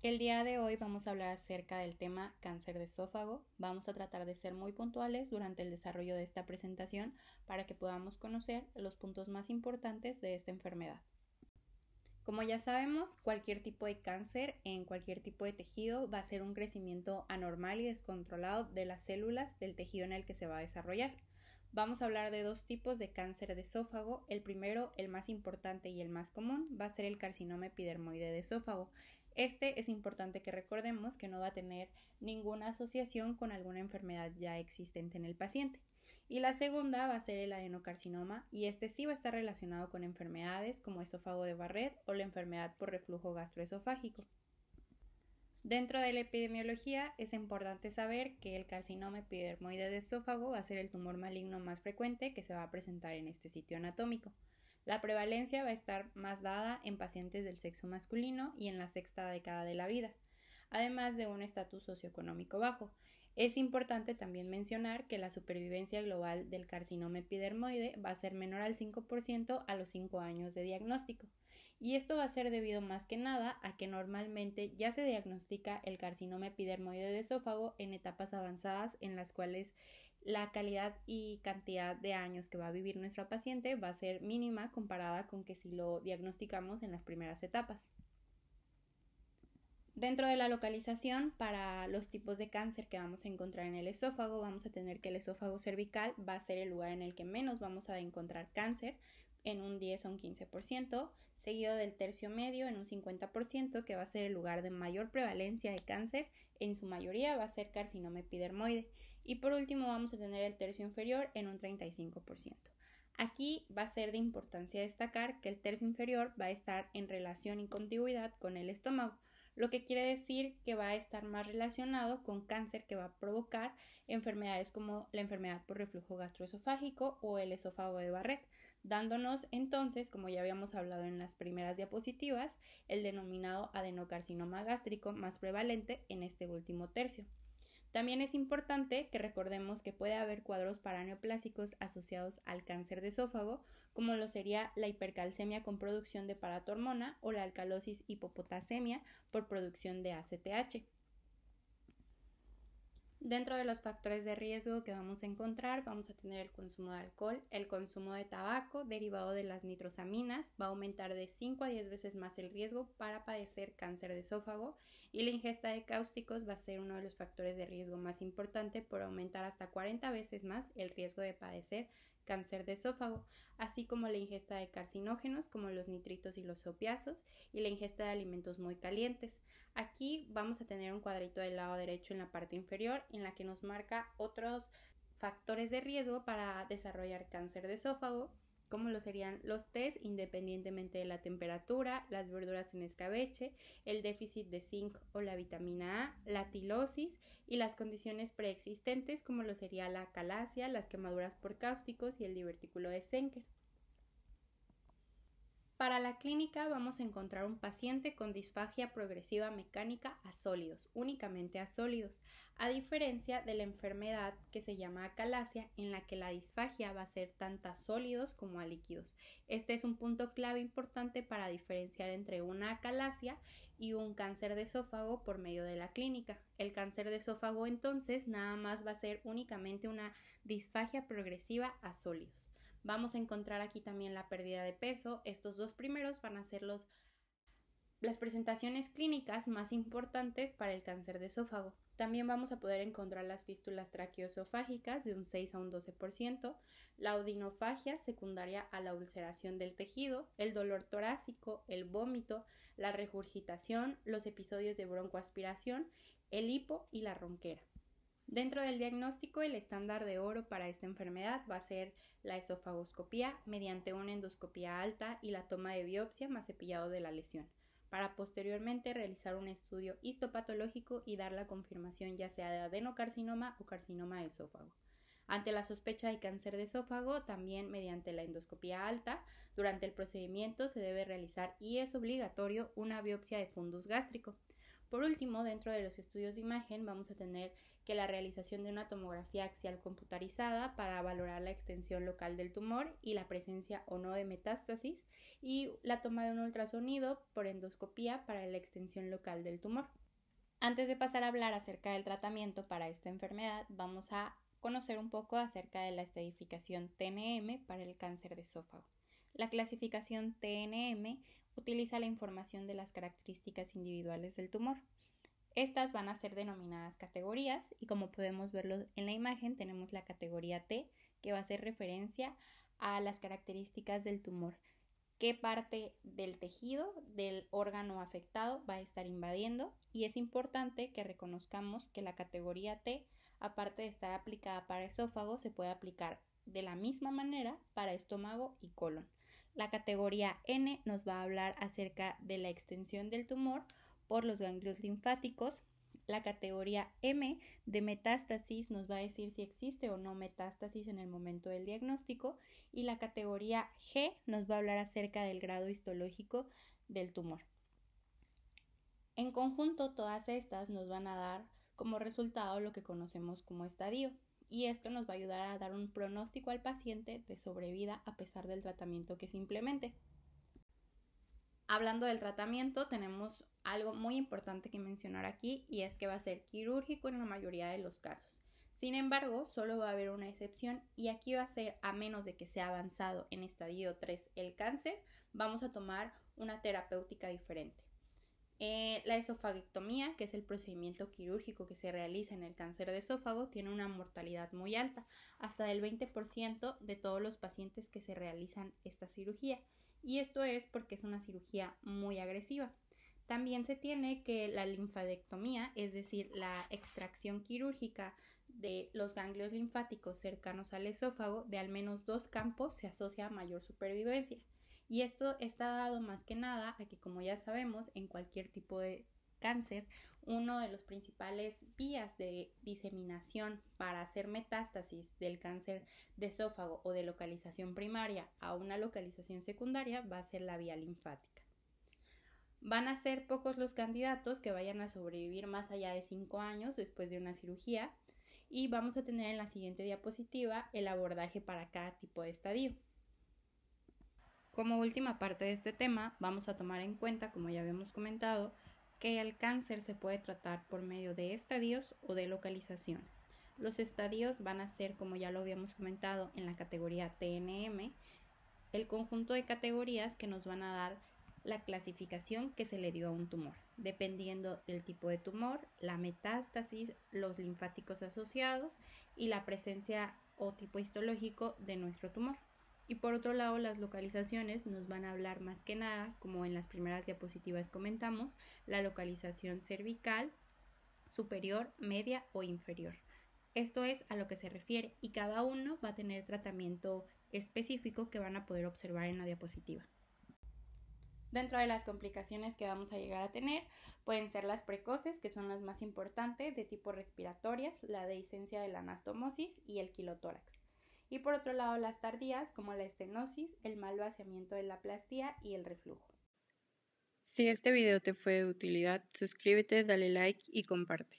El día de hoy vamos a hablar acerca del tema cáncer de esófago. Vamos a tratar de ser muy puntuales durante el desarrollo de esta presentación para que podamos conocer los puntos más importantes de esta enfermedad. Como ya sabemos, cualquier tipo de cáncer en cualquier tipo de tejido va a ser un crecimiento anormal y descontrolado de las células del tejido en el que se va a desarrollar. Vamos a hablar de dos tipos de cáncer de esófago. El primero, el más importante y el más común, va a ser el carcinoma epidermoide de esófago. Este es importante que recordemos que no va a tener ninguna asociación con alguna enfermedad ya existente en el paciente. Y la segunda va a ser el adenocarcinoma, y este sí va a estar relacionado con enfermedades como esófago de Barrett o la enfermedad por reflujo gastroesofágico. Dentro de la epidemiología es importante saber que el carcinoma epidermoide de esófago va a ser el tumor maligno más frecuente que se va a presentar en este sitio anatómico. La prevalencia va a estar más dada en pacientes del sexo masculino y en la sexta década de la vida, además de un estatus socioeconómico bajo. Es importante también mencionar que la supervivencia global del carcinoma epidermoide va a ser menor al 5% a los 5 años de diagnóstico. Y esto va a ser debido más que nada a que normalmente ya se diagnostica el carcinoma epidermoide de esófago en etapas avanzadas en las cuales la calidad y cantidad de años que va a vivir nuestra paciente va a ser mínima comparada con que si lo diagnosticamos en las primeras etapas. Dentro de la localización, para los tipos de cáncer que vamos a encontrar en el esófago, vamos a tener que el esófago cervical va a ser el lugar en el que menos vamos a encontrar cáncer, en un 10 a un 15%, seguido del tercio medio en un 50%, que va a ser el lugar de mayor prevalencia de cáncer, en su mayoría va a ser carcinoma epidermoide. Y por último vamos a tener el tercio inferior en un 35%. Aquí va a ser de importancia destacar que el tercio inferior va a estar en relación y contigüidad con el estómago, lo que quiere decir que va a estar más relacionado con cáncer que va a provocar enfermedades como la enfermedad por reflujo gastroesofágico o el esófago de Barrett, dándonos entonces, como ya habíamos hablado en las primeras diapositivas, el denominado adenocarcinoma gástrico más prevalente en este último tercio. También es importante que recordemos que puede haber cuadros paraneoplásicos asociados al cáncer de esófago, como lo sería la hipercalcemia con producción de paratormona o la alcalosis hipopotasemia por producción de ACTH. Dentro de los factores de riesgo que vamos a encontrar, vamos a tener el consumo de alcohol, el consumo de tabaco derivado de las nitrosaminas va a aumentar de 5 a 10 veces más el riesgo para padecer cáncer de esófago, y la ingesta de cáusticos va a ser uno de los factores de riesgo más importante por aumentar hasta 40 veces más el riesgo de padecer cáncer de esófago, así como la ingesta de carcinógenos como los nitritos y los opiáceos y la ingesta de alimentos muy calientes. Aquí vamos a tener un cuadrito del lado derecho en la parte inferior en la que nos marca otros factores de riesgo para desarrollar cáncer de esófago, como lo serían los test independientemente de la temperatura, las verduras en escabeche, el déficit de zinc o la vitamina A, la tilosis y las condiciones preexistentes como lo sería la acalasia, las quemaduras por cáusticos y el divertículo de Zenker. Para la clínica vamos a encontrar un paciente con disfagia progresiva mecánica a sólidos, únicamente a sólidos, a diferencia de la enfermedad que se llama acalasia, en la que la disfagia va a ser tanto a sólidos como a líquidos. Este es un punto clave importante para diferenciar entre una acalasia y un cáncer de esófago por medio de la clínica. El cáncer de esófago entonces nada más va a ser únicamente una disfagia progresiva a sólidos. Vamos a encontrar aquí también la pérdida de peso. Estos dos primeros van a ser las presentaciones clínicas más importantes para el cáncer de esófago. También vamos a poder encontrar las fístulas traqueoesofágicas de un 6 a un 12%, la odinofagia secundaria a la ulceración del tejido, el dolor torácico, el vómito, la regurgitación, los episodios de broncoaspiración, el hipo y la ronquera. Dentro del diagnóstico, el estándar de oro para esta enfermedad va a ser la esofagoscopía mediante una endoscopía alta y la toma de biopsia más cepillado de la lesión, para posteriormente realizar un estudio histopatológico y dar la confirmación ya sea de adenocarcinoma o carcinoma de esófago. Ante la sospecha de cáncer de esófago, también mediante la endoscopía alta, durante el procedimiento se debe realizar y es obligatorio una biopsia de fundus gástrico. Por último, dentro de los estudios de imagen vamos a tener que la realización de una tomografía axial computarizada para valorar la extensión local del tumor y la presencia o no de metástasis, y la toma de un ultrasonido por endoscopía para la extensión local del tumor. Antes de pasar a hablar acerca del tratamiento para esta enfermedad, vamos a conocer un poco acerca de la estadificación TNM para el cáncer de esófago. La clasificación TNM utiliza la información de las características individuales del tumor. Estas van a ser denominadas categorías y, como podemos verlo en la imagen, tenemos la categoría T, que va a hacer referencia a las características del tumor. Qué parte del tejido, del órgano afectado va a estar invadiendo, y es importante que reconozcamos que la categoría T, aparte de estar aplicada para esófago, se puede aplicar de la misma manera para estómago y colon. La categoría N nos va a hablar acerca de la extensión del tumor por los ganglios linfáticos. La categoría M de metástasis nos va a decir si existe o no metástasis en el momento del diagnóstico, y la categoría G nos va a hablar acerca del grado histológico del tumor. En conjunto, todas estas nos van a dar como resultado lo que conocemos como estadio, y esto nos va a ayudar a dar un pronóstico al paciente de sobrevida a pesar del tratamiento que se implemente. Hablando del tratamiento, tenemos algo muy importante que mencionar aquí, y es que va a ser quirúrgico en la mayoría de los casos. Sin embargo, solo va a haber una excepción, y aquí va a ser a menos de que sea avanzado en estadio 3 el cáncer, vamos a tomar una terapéutica diferente. La esofagectomía, que es el procedimiento quirúrgico que se realiza en el cáncer de esófago, tiene una mortalidad muy alta, hasta del 20% de todos los pacientes que se realizan esta cirugía, y esto es porque es una cirugía muy agresiva. También se tiene que la linfadectomía, es decir, la extracción quirúrgica de los ganglios linfáticos cercanos al esófago de al menos 2 campos, se asocia a mayor supervivencia. Y esto está dado más que nada a que, como ya sabemos, en cualquier tipo de cáncer, uno de los principales vías de diseminación para hacer metástasis del cáncer de esófago o de localización primaria a una localización secundaria va a ser la vía linfática. Van a ser pocos los candidatos que vayan a sobrevivir más allá de 5 años después de una cirugía, y vamos a tener en la siguiente diapositiva el abordaje para cada tipo de estadio. Como última parte de este tema, vamos a tomar en cuenta, como ya habíamos comentado, que el cáncer se puede tratar por medio de estadios o de localizaciones. Los estadios van a ser, como ya lo habíamos comentado, en la categoría TNM, el conjunto de categorías que nos van a dar la clasificación que se le dio a un tumor, dependiendo del tipo de tumor, la metástasis, los linfáticos asociados y la presencia o tipo histológico de nuestro tumor. Y por otro lado, las localizaciones nos van a hablar más que nada, como en las primeras diapositivas comentamos, la localización cervical, superior, media o inferior. Esto es a lo que se refiere, y cada uno va a tener tratamiento específico que van a poder observar en la diapositiva. Dentro de las complicaciones que vamos a llegar a tener pueden ser las precoces, que son las más importantes, de tipo respiratorias, la dehiscencia de la anastomosis y el quilotórax. Y por otro lado, las tardías, como la estenosis, el mal vaciamiento de la plastía y el reflujo. Si este video te fue de utilidad, suscríbete, dale like y comparte.